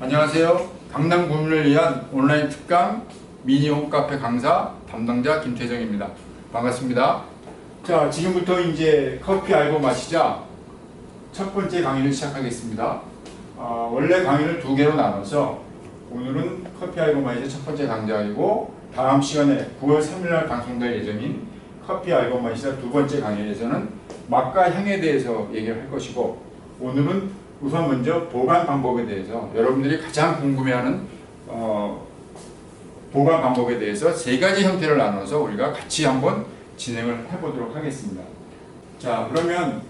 안녕하세요. 강남 구민을 위한 온라인 특강 미니 홈카페 강사 담당자 김태정입니다. 반갑습니다. 자, 지금부터 이제 커피 알고 마시자 첫 번째 강의를 시작하겠습니다. 원래 강의를 두 개로 나눠서 오늘은 커피 알고 마시자 첫 번째 강좌이고 다음 시간에 9월 3일날 방송될 예정인 커피 알고 마시자 두 번째 강의에서는 맛과 향에 대해서 얘기를 할 것이고, 오늘은 우선 먼저 보관 방법에 대해서 여러분들이 가장 궁금해하는 보관 방법에 대해서 세 가지 형태를 나눠서 우리가 같이 한번 진행을 해보도록 하겠습니다. 자, 그러면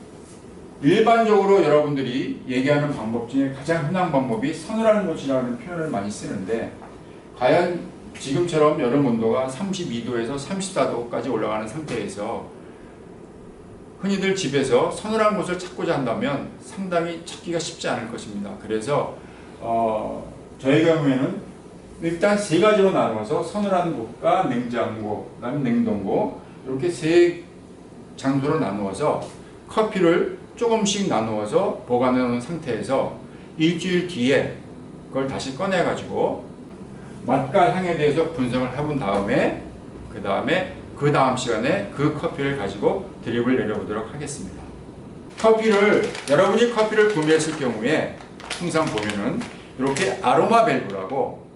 일반적으로 여러분들이 얘기하는 방법 중에 가장 흔한 방법이 서늘한 곳이라는 표현을 많이 쓰는데, 과연 지금처럼 여름 온도가 32도에서 34도까지 올라가는 상태에서 흔히들 집에서 서늘한 곳을 찾고자 한다면 상당히 찾기가 쉽지 않을 것입니다. 그래서 저희 경우에는 일단 세 가지로 나누어서 서늘한 곳과 냉장고, 그다음에 냉동고, 이렇게 세 장소로 나누어서 커피를 조금씩 나누어서 보관해 놓은 상태에서 일주일 뒤에 그걸 다시 꺼내 가지고 맛과 향에 대해서 분석을 해본 다음에 그 다음 시간에 그 커피를 가지고 드립을 내려보도록 하겠습니다. 여러분이 커피를 구매했을 경우에 항상 보면은 이렇게 아로마 밸브라고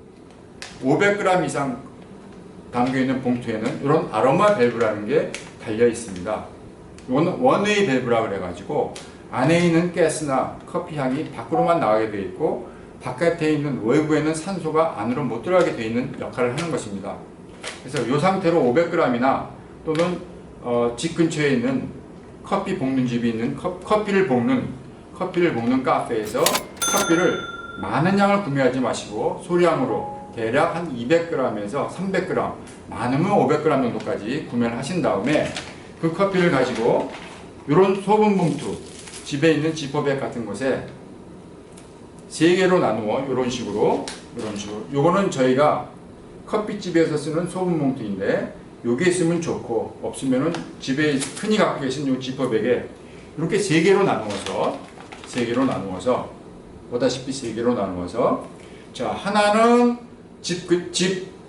500g 이상 담겨있는 봉투에는 이런 아로마 밸브라는 게 달려 있습니다. 이거는 원웨이 밸브라 그래가지고 안에 있는 가스나 커피 향이 밖으로만 나가게 되어 있고, 바깥에 있는 외부에는 산소가 안으로 못 들어가게 되어 있는 역할을 하는 것입니다. 그래서 이 상태로 500g이나 또는 집 근처에 있는 커피 볶는 집이 있는 커피를 볶는 카페에서 커피를 많은 양을 구매하지 마시고 소량으로 대략 한 200g에서 300g, 많으면 500g 정도까지 구매를 하신 다음에 그 커피를 가지고 이런 소분 봉투, 집에 있는 지퍼백 같은 곳에 3개로 나누어 이런 식으로 요거는 저희가 커피집에서 쓰는 소분 봉투인데, 요게 있으면 좋고 없으면은 집에 흔히 갖고 계신 요 지퍼백에 이렇게 3개로 나누어서 보다시피 3개로 나누어서, 자, 하나는 집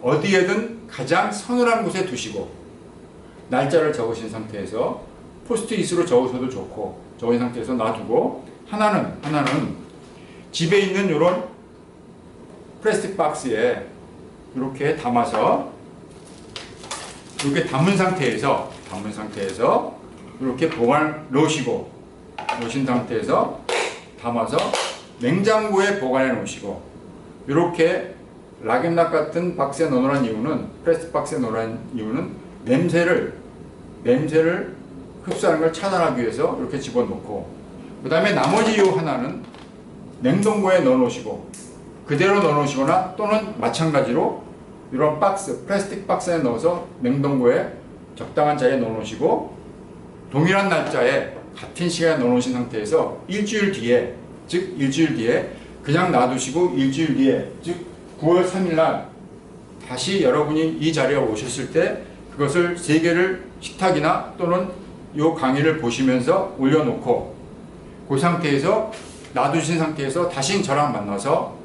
어디에든 가장 서늘한 곳에 두시고 날짜를 적으신 상태에서 포스트잇으로 적으셔도 좋고 적은 상태에서 놔두고, 하나는 집에 있는 이런 플라스틱 박스에 이렇게 담아서 이렇게 담은 상태에서 이렇게 보관을 놓으신 상태에서 담아서 냉장고에 보관해 놓으시고, 이렇게 락앤락 같은 박스에 넣으라는 이유는, 플라스틱 박스에 넣으라는 이유는 냄새를 흡수하는 걸 차단하기 위해서 이렇게 집어넣고, 그 다음에 나머지 요 하나는 냉동고에 넣어놓으시고 그대로 넣어놓으시거나 또는 마찬가지로 이런 플라스틱 박스에 넣어서 냉동고에 적당한 자리에 넣어놓으시고 동일한 날짜에 같은 시간에 넣어놓으신 상태에서 일주일 뒤에 그냥 놔두시고 일주일 뒤에, 즉 9월 3일날 다시 여러분이 이 자리에 오셨을 때 그것을 3개를 식탁이나 또는 이 강의를 보시면서 올려놓고 그 상태에서 놔두신 상태에서 다시 저랑 만나서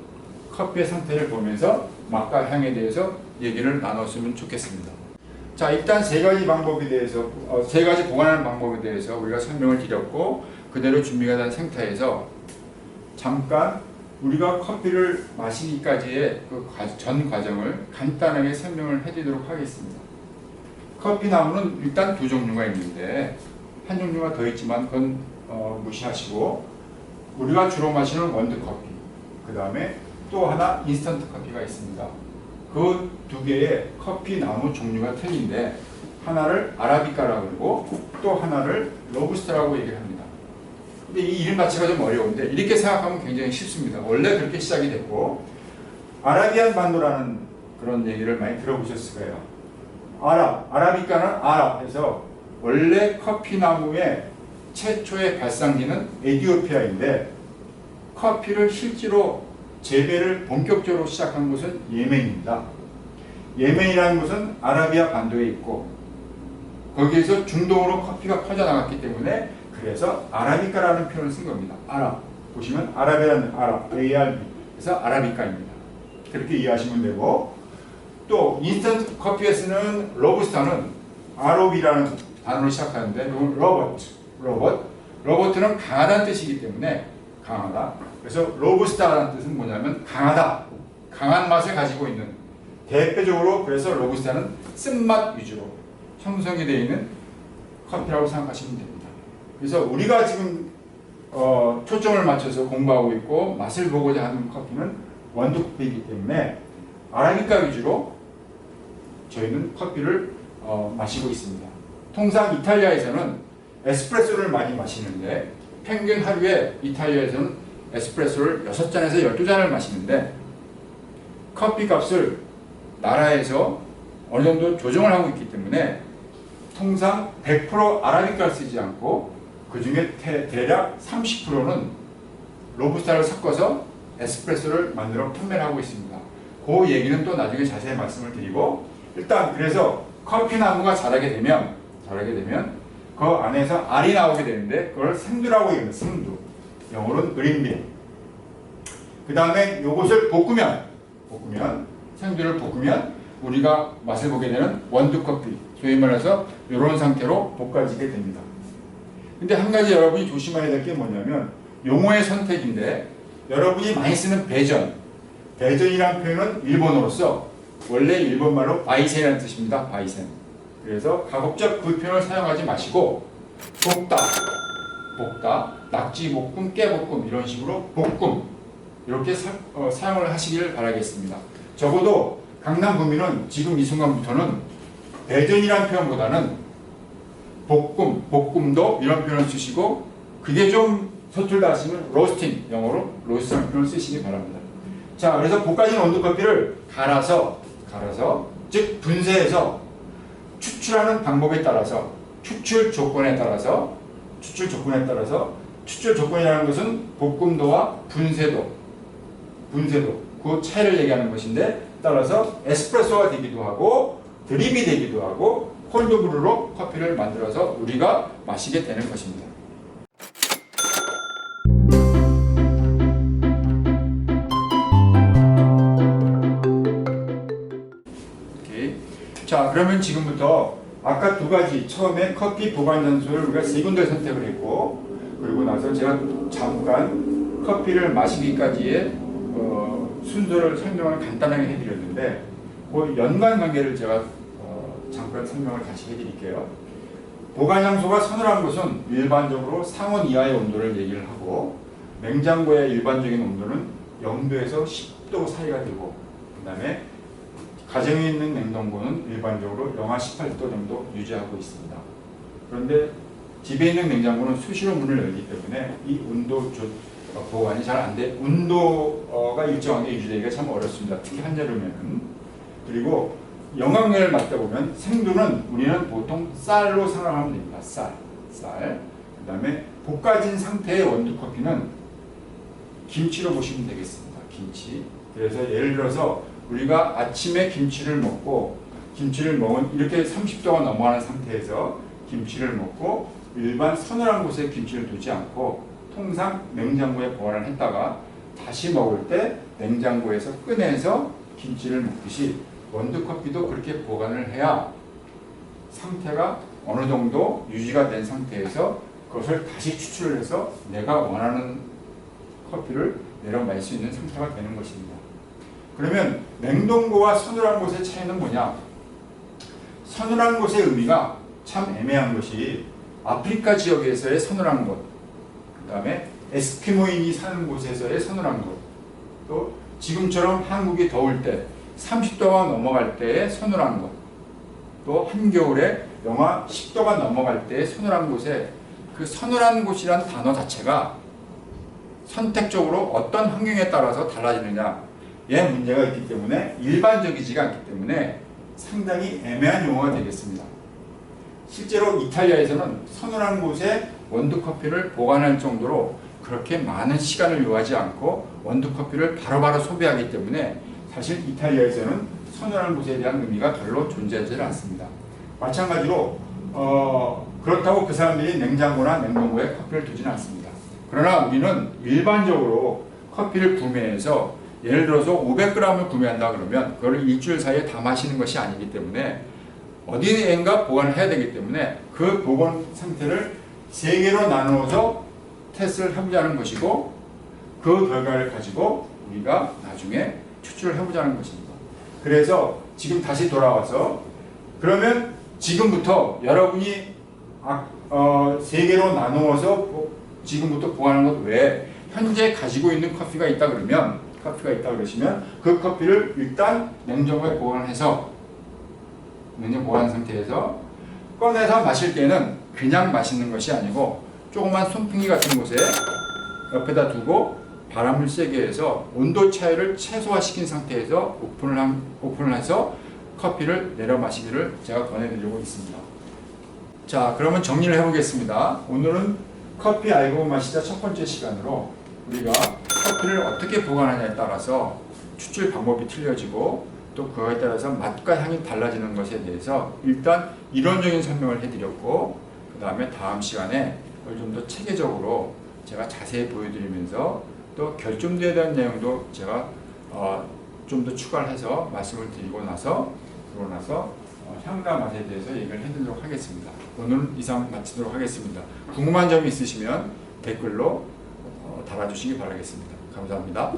커피의 상태를 보면서 맛과 향에 대해서 얘기를 나눴으면 좋겠습니다. 자, 일단 세 가지 보관하는 방법에 대해서 우리가 설명을 드렸고, 그대로 준비가 된 상태에서 잠깐 우리가 커피를 마시기까지의 그 전 과정을 간단하게 설명을 해드리도록 하겠습니다. 커피 나무는 일단 두 종류가 있는데, 한 종류가 더 있지만 그건 무시하시고, 우리가 주로 마시는 원두커피, 그 다음에 또 하나 인스턴트 커피가 있습니다. 그 두 개의 커피 나무 종류가 틀린데, 하나를 아라비카라고 그러고 또 하나를 로부스타라고 얘기를 합니다. 근데 이 이름 자체가 좀 어려운데 이렇게 생각하면 굉장히 쉽습니다. 원래 그렇게 시작이 됐고, 아라비안 반도라는 그런 얘기를 많이 들어보셨을 거예요. 아라비카는 아랍에서 원래 커피 나무의 최초의 발상지는 에티오피아인데, 커피를 실제로 재배를 본격적으로 시작한 곳은 예멘입니다. 예멘이라는 곳은 아라비아 반도에 있고 거기에서 중동으로 커피가 퍼져나갔기 때문에 그래서 아라비카라는 표현을 쓴 겁니다. 보시면 아라비아는 ARB 그래서 아라비카입니다. 그렇게 이해하시면 되고, 또 인스턴트 커피에 쓰는 로부스타는 ROB라는 단어로 시작하는데 이건 로버트는 강하다는 뜻이기 때문에 강하다. 그래서 로부스타라는 뜻은 뭐냐면 강하다, 강한 맛을 가지고 있는, 대표적으로 그래서 로부스타는 쓴맛 위주로 형성이 되어 있는 커피라고 생각하시면 됩니다. 그래서 우리가 지금 초점을 맞춰서 공부하고 있고 맛을 보고자 하는 커피는 원두 커피이기 때문에 아라비카 위주로 저희는 커피를 마시고 있습니다. 통상 이탈리아에서는 에스프레소를 많이 마시는데 평균 하루에 이탈리아에서는 에스프레소를 6잔에서 12잔을 마시는데 커피 값을 나라에서 어느 정도 조정을 하고 있기 때문에 통상 100% 아라비카를 쓰지 않고 그 중에 대략 30%는 로부스타를 섞어서 에스프레소를 만들어 판매를 하고 있습니다. 그 얘기는 또 나중에 자세히 말씀을 드리고, 일단 그래서 커피 나무가 자라게 되면 그 안에서 알이 나오게 되는데 그걸 생두라고 얘기합니다. 생두. 영어로는 그린빈. 그 다음에 요것을 볶으면 생두를 볶으면 우리가 맛을 보게 되는 원두 커피, 소위 말해서 이런 상태로 볶아지게 됩니다. 근데 한 가지 여러분이 조심해야 될 게 뭐냐면 용어의 선택인데, 여러분이 많이 쓰는 배전이라는 표현은 일본어로서 원래 일본말로 바이센이라는 뜻입니다. 바이센. 그래서 가급적 그 표현을 사용하지 마시고 볶다, 낙지볶음, 깨볶음 이런 식으로 볶음 이렇게 사용을 하시길 바라겠습니다. 적어도 강남 구민은 지금 이 순간부터는 배전이라는 표현보다는 볶음도 이런 표현을 쓰시고, 그게 좀 서툴다 하시면 로스팅, 영어로 로스팅이라는 표현을 쓰시기 바랍니다. 자, 그래서 볶아진 원두커피를 갈아서 즉 분쇄해서 추출하는 방법에 따라서 추출 조건이라는 것은 볶음도와 분쇄도 그 차이를 얘기하는 것인데, 따라서 에스프레소가 되기도 하고 드립이 되기도 하고 콜드브루로 커피를 만들어서 우리가 마시게 되는 것입니다. 자, 그러면 지금부터 아까 두 가지, 처음에 커피 보관 장소를 우리가 세 군데 선택을 했고, 그리고 나서 제가 잠깐 커피를 마시기까지의 순서를 설명을 간단하게 해드렸는데, 그 연관관계를 제가 잠깐 설명을 다시 해드릴게요. 보관 장소가 서늘한 곳은 일반적으로 상온 이하의 온도를 얘기를 하고, 냉장고의 일반적인 온도는 0도에서 10도 사이가 되고, 그 다음에 가정에 있는 냉동고는 일반적으로 영하 18도 정도 유지하고 있습니다. 그런데 집에 있는 냉장고는 수시로 문을 열기 때문에 이 온도 보관이 잘 안 돼, 온도가 일정하게 유지되기가 참 어렵습니다. 특히 한여름에는. 그리고 영광열을 맡다 보면 생두는 우리는 보통 쌀로 생각하면 됩니다. 쌀. 그 다음에 볶아진 상태의 원두커피는 김치로 보시면 되겠습니다. 김치. 그래서 예를 들어서 우리가 아침에 김치를 먹은 이렇게 30도가 넘어가는 상태에서 김치를 먹고 일반 서늘한 곳에 김치를 두지 않고 통상 냉장고에 보관을 했다가 다시 먹을 때 냉장고에서 꺼내서 김치를 먹듯이 원두커피도 그렇게 보관을 해야 상태가 어느 정도 유지가 된 상태에서 그것을 다시 추출을 해서 내가 원하는 커피를 내려 마실 수 있는 상태가 되는 것입니다. 그러면 냉동고와 서늘한 곳의 차이는 뭐냐? 서늘한 곳의 의미가 참 애매한 것이 아프리카 지역에서의 서늘한 곳, 그 다음에 에스키모인이 사는 곳에서의 서늘한 곳, 또 지금처럼 한국이 더울 때 30도가 넘어갈 때의 서늘한 곳, 또 한겨울에 영하 10도가 넘어갈 때의 서늘한 곳에, 그 서늘한 곳이란 단어 자체가 선택적으로 어떤 환경에 따라서 달라지느냐, 의 문제가 있기 때문에 일반적이지가 않기 때문에 상당히 애매한 용어가 되겠습니다. 실제로 이탈리아에서는 서늘한 곳에 원두커피를 보관할 정도로 그렇게 많은 시간을 요하지 않고 원두커피를 바로바로 소비하기 때문에 사실 이탈리아에서는 서늘한 곳에 대한 의미가 별로 존재하지 않습니다. 마찬가지로 그렇다고 그 사람들이 냉장고나 냉동고에 커피를 두지는 않습니다. 그러나 우리는 일반적으로 커피를 구매해서 예를 들어서 500g을 구매한다 그러면 그걸 일주일 사이에 다 마시는 것이 아니기 때문에 어디엔가 보관을 해야 되기 때문에 그 보관 상태를 3개로 나누어서 테스트를 해보자는 것이고, 그 결과를 가지고 우리가 나중에 추출을 해보자는 것입니다. 그래서 지금 다시 돌아와서, 그러면 지금부터 여러분이 3개로 나누어서 지금부터 보관하는 것 외에 현재 가지고 있는 커피가 있다 그러시면 그 커피를 일단 냉장고에 보관해서, 냉장 보관 상태에서 꺼내서 마실 때는 그냥 마시는 것이 아니고 조그만 손풍기 같은 곳에 옆에다 두고 바람을 세게 해서 온도 차이를 최소화시킨 상태에서 오픈을 해서 커피를 내려 마시기를 제가 권해드리고 있습니다. 자, 그러면 정리를 해보겠습니다. 오늘은 커피 알고 마시자 첫 번째 시간으로 우리가 커피를 어떻게 보관하냐에 따라서 추출 방법이 틀려지고 또 그거에 따라서 맛과 향이 달라지는 것에 대해서 일단 이론적인 설명을 해드렸고, 그 다음에 다음 시간에 그걸 좀 더 체계적으로 제가 자세히 보여드리면서 또 결점도에 대한 내용도 제가 좀 더 추가를 해서 말씀을 드리고 나서 향과 맛에 대해서 얘기를 해드리도록 하겠습니다. 오늘은 이상 마치도록 하겠습니다. 궁금한 점이 있으시면 댓글로 달아주시기 바라겠습니다. 감사합니다.